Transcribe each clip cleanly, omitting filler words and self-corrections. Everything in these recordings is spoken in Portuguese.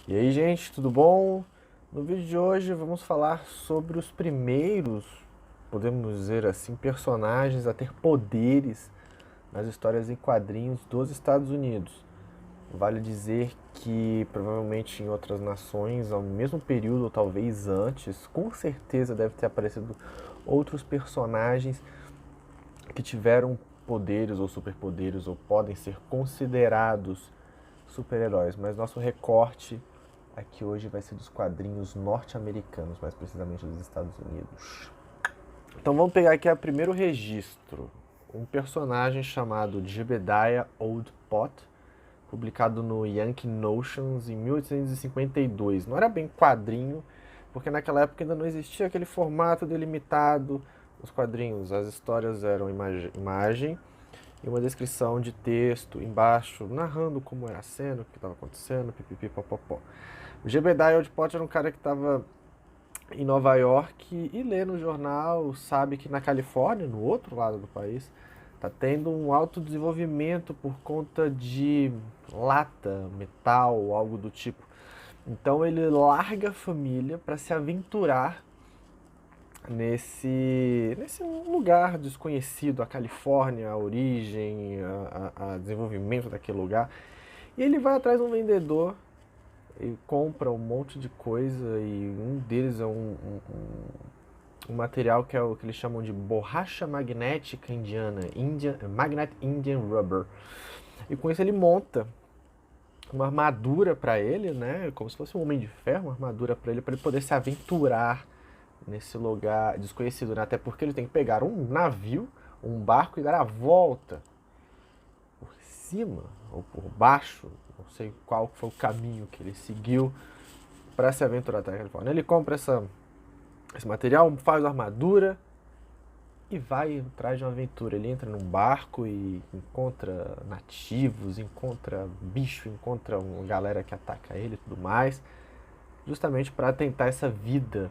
E aí, gente, tudo bom? No vídeo de hoje vamos falar sobre os primeiros, podemos dizer assim, personagens a ter poderes nas histórias em quadrinhos dos Estados Unidos. Vale dizer que provavelmente em outras nações, ao mesmo período ou talvez antes, com certeza deve ter aparecido outros personagens que tiveram poderes ou superpoderes ou podem ser considerados super-heróis, mas nosso recorte aqui hoje vai ser dos quadrinhos norte-americanos, mais precisamente dos Estados Unidos. Então vamos pegar aqui o primeiro registro, um personagem chamado Jebediah Old Pot, publicado no Yankee Notions em 1852. Não era bem quadrinho, porque naquela época ainda não existia aquele formato delimitado nos quadrinhos. As histórias eram imagem e uma descrição de texto embaixo, narrando como era a cena, o que estava acontecendo, pipipi, popopó. O Jebediah Old Pot era um cara que estava em Nova York e lê no jornal, sabe que na Califórnia, no outro lado do país, está tendo um alto desenvolvimento por conta de lata, metal, algo do tipo. Então ele larga a família para se aventurar nesse lugar desconhecido, a Califórnia, a origem, a desenvolvimento daquele lugar. E ele vai atrás de um vendedor e compra um monte de coisa, e um deles é um material que é o que eles chamam de borracha magnética indiana, Magnet Indian Rubber. E com isso ele monta uma armadura para ele, né, como se fosse um homem de ferro, uma armadura para ele poder se aventurar nesse lugar desconhecido, né? Até porque ele tem que pegar um navio, um barco e dar a volta por cima ou por baixo, não sei qual foi o caminho que ele seguiu para se aventurar até a Califórnia. Ele compra esse material, faz a armadura e vai atrás de uma aventura. Ele entra num barco e encontra nativos, encontra bicho, encontra uma galera que ataca ele e tudo mais, justamente para tentar essa vida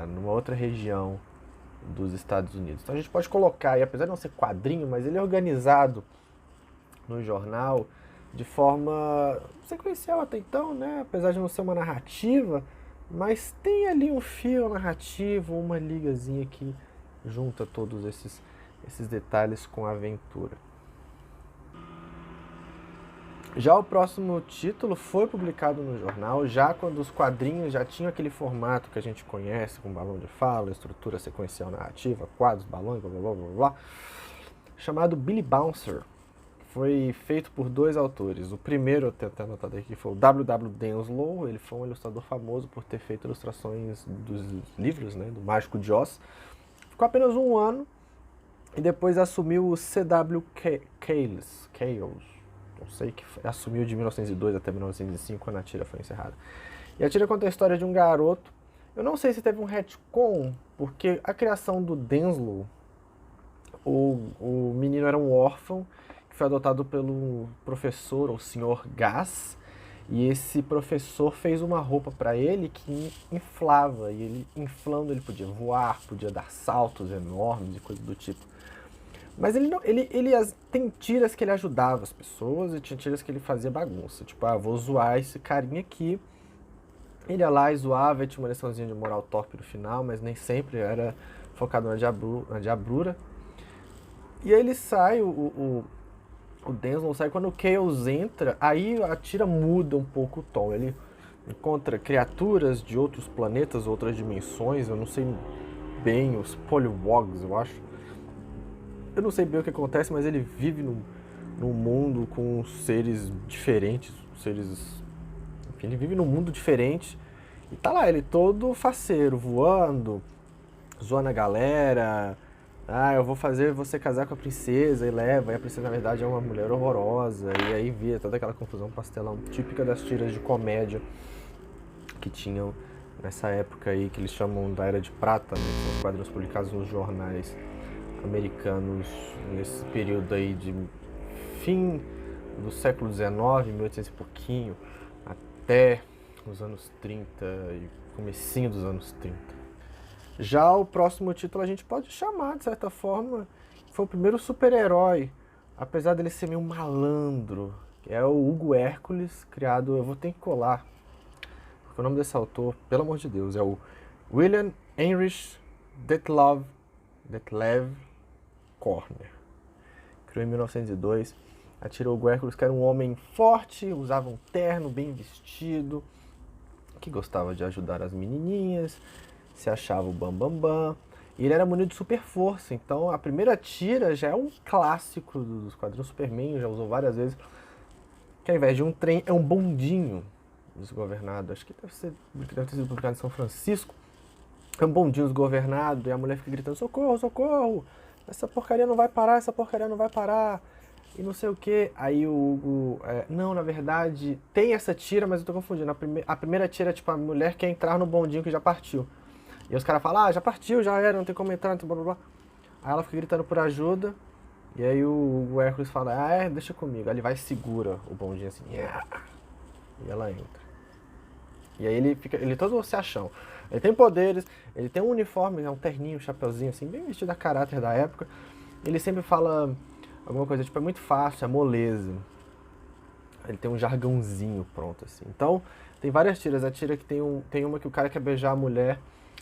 numa outra região dos Estados Unidos. Então a gente pode colocar, aí, apesar de não ser quadrinho, mas ele é organizado no jornal de forma sequencial até então, né? Apesar de não ser uma narrativa, mas tem ali um fio narrativo, uma ligazinha que junta todos esses detalhes com a aventura. Já o próximo título foi publicado no jornal, já quando os quadrinhos já tinham aquele formato que a gente conhece, com balão de fala, estrutura sequencial narrativa, quadros, balões, blá blá blá blá blá, chamado Billy Bouncer. Foi feito por dois autores. O primeiro, eu tenho até anotado aqui, foi o W.W. Denslow. Ele foi um ilustrador famoso por ter feito ilustrações dos livros, né, do Mágico de Oz. Ficou apenas um ano e depois assumiu o C.W. Cales, não sei, que assumiu de 1902 até 1905, quando a tira foi encerrada. E a tira conta a história de um garoto. Eu não sei se teve um retcon, porque a criação do Denslow, o menino era um órfão que foi adotado pelo professor, o Sr. Gas, e esse professor fez uma roupa para ele que inflava, e ele inflando ele podia voar, podia dar saltos enormes e coisa do tipo. Mas ele não, tem tiras que ele ajudava as pessoas e tinha tiras que ele fazia bagunça. Tipo, vou zoar esse carinha aqui. Ele ia lá e zoava, e tinha uma liçãozinha de moral torpe no final, mas nem sempre era focado na diabrura. E aí ele sai, o Denslow sai, quando o Chaos entra, aí a tira muda um pouco o tom. Ele encontra criaturas de outros planetas, outras dimensões, eu não sei bem, os Polywogs, eu acho. Eu não sei bem o que acontece, mas ele vive num mundo com seres diferentes, enfim, ele vive num mundo diferente. E tá lá, ele todo faceiro, voando, zoando a galera. Eu vou fazer você casar com a princesa, e leva, e a princesa na verdade é uma mulher horrorosa, e aí via toda aquela confusão pastelão típica das tiras de comédia que tinham nessa época aí, que eles chamam da Era de Prata, né, que são os quadrinhos publicados nos jornais americanos nesse período aí de fim do século XIX, 1800 e pouquinho, até os anos 30 e comecinho dos anos 30. Já o próximo título a gente pode chamar, de certa forma, foi o primeiro super-herói, apesar dele ser meio malandro, que é o Hugo Hércules, criado... Eu vou ter que colar, porque o nome desse autor, pelo amor de Deus, é o William Heinrich Detlev Korner. Criou em 1902. Atirou o Hércules, que era um homem forte, usava um terno, bem vestido, que gostava de ajudar as menininhas, se achava o bambambam. E ele era munido de super força, então a primeira tira já é um clássico dos quadrinhos. Superman já usou várias vezes, que ao invés de um trem é um bondinho desgovernado. Acho que deve ter sido publicado em São Francisco. É um bondinho desgovernado e a mulher fica gritando: socorro, socorro, essa porcaria não vai parar, essa porcaria não vai parar. E não sei o que. Aí o Hugo... não, na verdade, tem essa tira, mas eu tô confundindo. A primeira tira é tipo a mulher quer entrar no bondinho que já partiu. E os caras falam: já partiu, já era, não tem como entrar, não tem blá blá blá. Aí ela fica gritando por ajuda. E aí o Hércules fala: deixa comigo. Aí ele vai e segura o bondinho assim. Yeah. E ela entra. E aí ele todo se achão. Ele tem poderes, ele tem um uniforme, um terninho, um chapeuzinho assim, bem vestido a caráter da época. Ele sempre fala alguma coisa, tipo, é muito fácil, é moleza. Ele tem um jargãozinho pronto, assim. Então, tem várias tiras. A tira que tem uma que o cara quer beijar a mulher,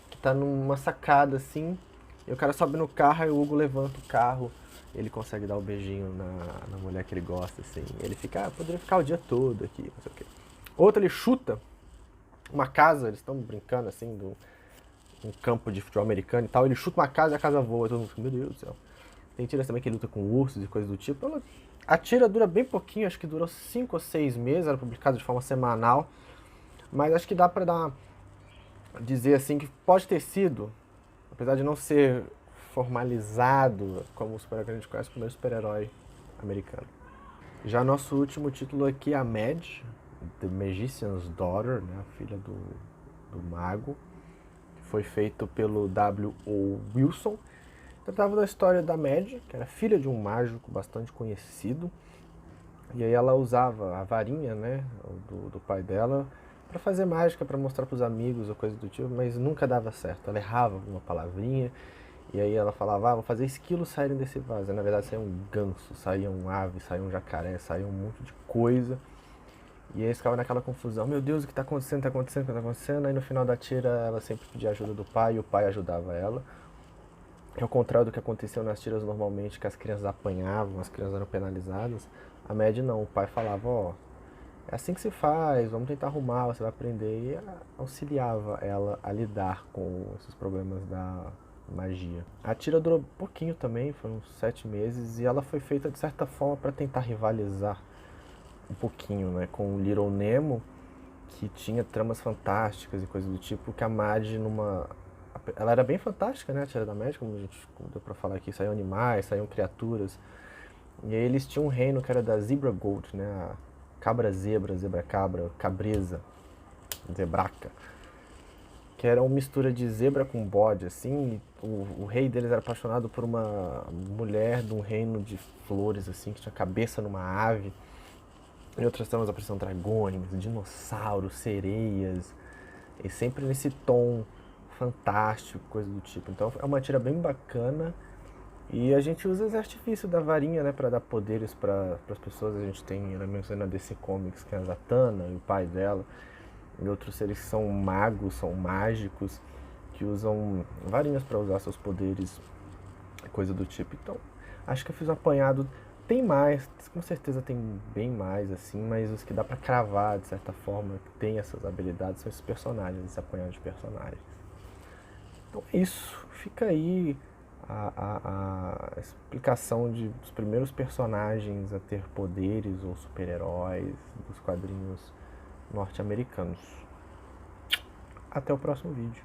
que tá numa sacada, assim, e o cara sobe no carro, e o Hugo levanta o carro, ele consegue dar o beijinho na mulher que ele gosta, assim. Ele fica, poderia ficar o dia todo aqui, não sei o quê. Outra, ele chuta uma casa, eles estão brincando, assim, um campo de futebol americano e tal, ele chuta uma casa e a casa voa, todo mundo fica: meu Deus do céu. Tem tiras também que ele luta com ursos e coisas do tipo. A tira dura bem pouquinho, acho que durou 5 ou 6 meses, era publicado de forma semanal, mas acho que dá pra dizer assim que pode ter sido, apesar de não ser formalizado como o super-herói que a gente conhece, o primeiro super-herói americano. Já nosso último título aqui é a Mad, The Magician's Daughter, né, a filha do mago, que foi feito pelo W.O. Wilson. Tratava da história da Mad, que era filha de um mágico bastante conhecido. E aí ela usava a varinha, né, do pai dela para fazer mágica, para mostrar para os amigos ou coisa do tipo, mas nunca dava certo. Ela errava uma palavrinha, e aí ela falava: vou fazer esquilos saírem desse vaso. E, na verdade saía um ganso, saía um ave, saía um jacaré, saía um monte de coisa. E aí eles ficavam naquela confusão: meu Deus, o que está acontecendo, o que está acontecendo? Aí no final da tira ela sempre pedia ajuda do pai e o pai ajudava ela. Ao contrário do que aconteceu nas tiras normalmente, que as crianças apanhavam, as crianças eram penalizadas, a Mad não, o pai falava: é assim que se faz, vamos tentar arrumar, você vai aprender, e auxiliava ela a lidar com esses problemas da magia. A tira durou pouquinho também, foram uns 7 meses, e ela foi feita de certa forma para tentar rivalizar um pouquinho, né, com o Little Nemo, que tinha tramas fantásticas e coisas do tipo, que a Mad ela era bem fantástica, né, a tira da Mad, como deu pra falar aqui, saíam animais, saíam criaturas, e aí eles tinham um reino que era da Zebra Gold, né, a cabra-zebra, zebra-cabra, cabreza, zebraca, que era uma mistura de zebra com bode, assim. O rei deles era apaixonado por uma mulher de um reino de flores, assim, que tinha cabeça numa ave. Em outras tramas apareciam dragões, dinossauros, sereias, e sempre nesse tom fantástico, coisa do tipo. Então é uma tira bem bacana. E a gente usa esse artifício da varinha, né, para dar poderes para as pessoas. A gente tem elementos na DC Comics, que é a Zatanna e o pai dela, e outros seres que são magos, são mágicos, que usam varinhas para usar seus poderes, coisa do tipo. Então, acho que eu fiz um apanhado. Tem mais, com certeza tem bem mais, assim, mas os que dá para cravar, de certa forma, que tem essas habilidades, são esses personagens, esse apanhado de personagens. Então é isso, fica aí a explicação dos primeiros personagens a ter poderes ou super-heróis dos quadrinhos norte-americanos. Até o próximo vídeo.